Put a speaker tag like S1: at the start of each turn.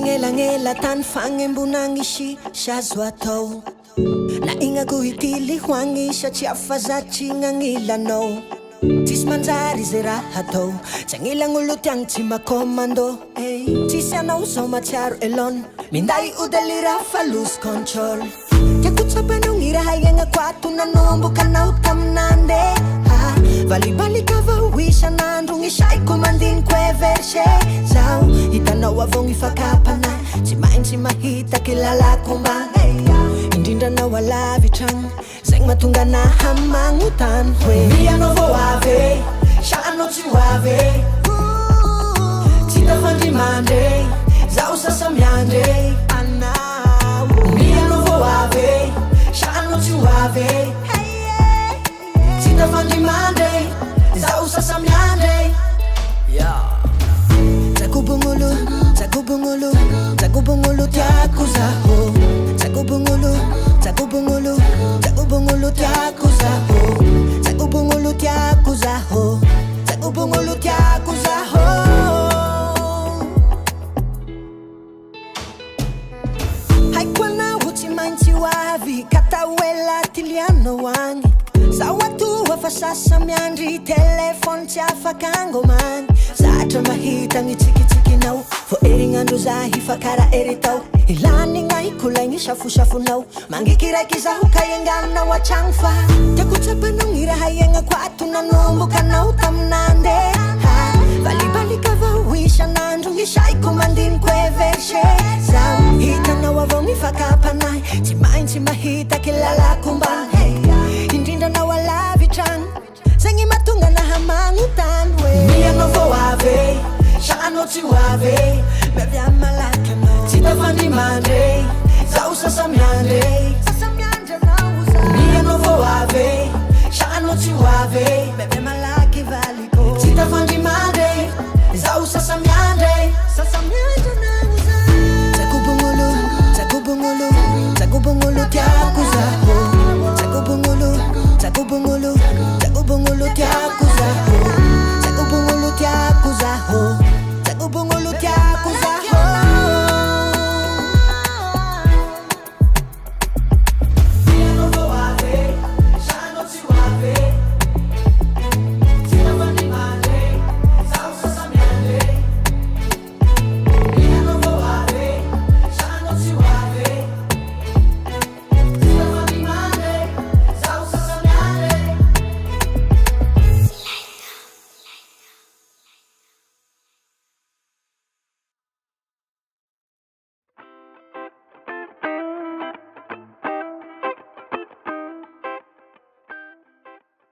S1: Magnelagela tany fagnembonagny sisa azo atao na ignako hitily hoagny satria fazatrigna agnilanao tsisy manjary zay raha atao tsy agnilagn'olo tiagny tsy macommando tsisy anao zao matsiaro elon minday odelira fa lose control tiako tsapanao gny raha iagnako ato nanomboka anao taminande valibalika avao isan'andro gny saiko mandiniko everse zao hitanao avao gny fakapana tsy maintsy mahita kilalako mbagny indrindranao alavitragny zegny mahatonga anaha magnotany hoe mianao vao avy saanao tsy hoavy tsy tafandry mandre zaho sasa miandre anao mianao vao avy saanao tsy hoavy tsy tafandry mandre zaho sasa miandre zakubungulu zakubungulu zakubungulu tiako zaho zakubungulu zakubungulu zakubungulu tiako zaho zakubungulu tiako zaho zakubungulu tiako zaho haikwana uchi mainchi wavi katawela tiliano wangi zawatu wafa sasa miandri telefon chafa kango man zatra mahita ngi chiki nau fo eringandu zahi fakara eritau ilani ngai kulaini shafu nau mangikira kizahu kayengana wa changfa takuchapa nungira hayenga kwatu nanomboka nau tamnande bali kava wisha nandu ngishaiku mandin kwevershe zau hita na wavongi fakapanai chimainchi mahita kilala kumba indinda na wala vitrang sengi matunga na hamangutanwe miano vo ave shano chiwave bebya malaka no sitafandi mandre zau sasa miandre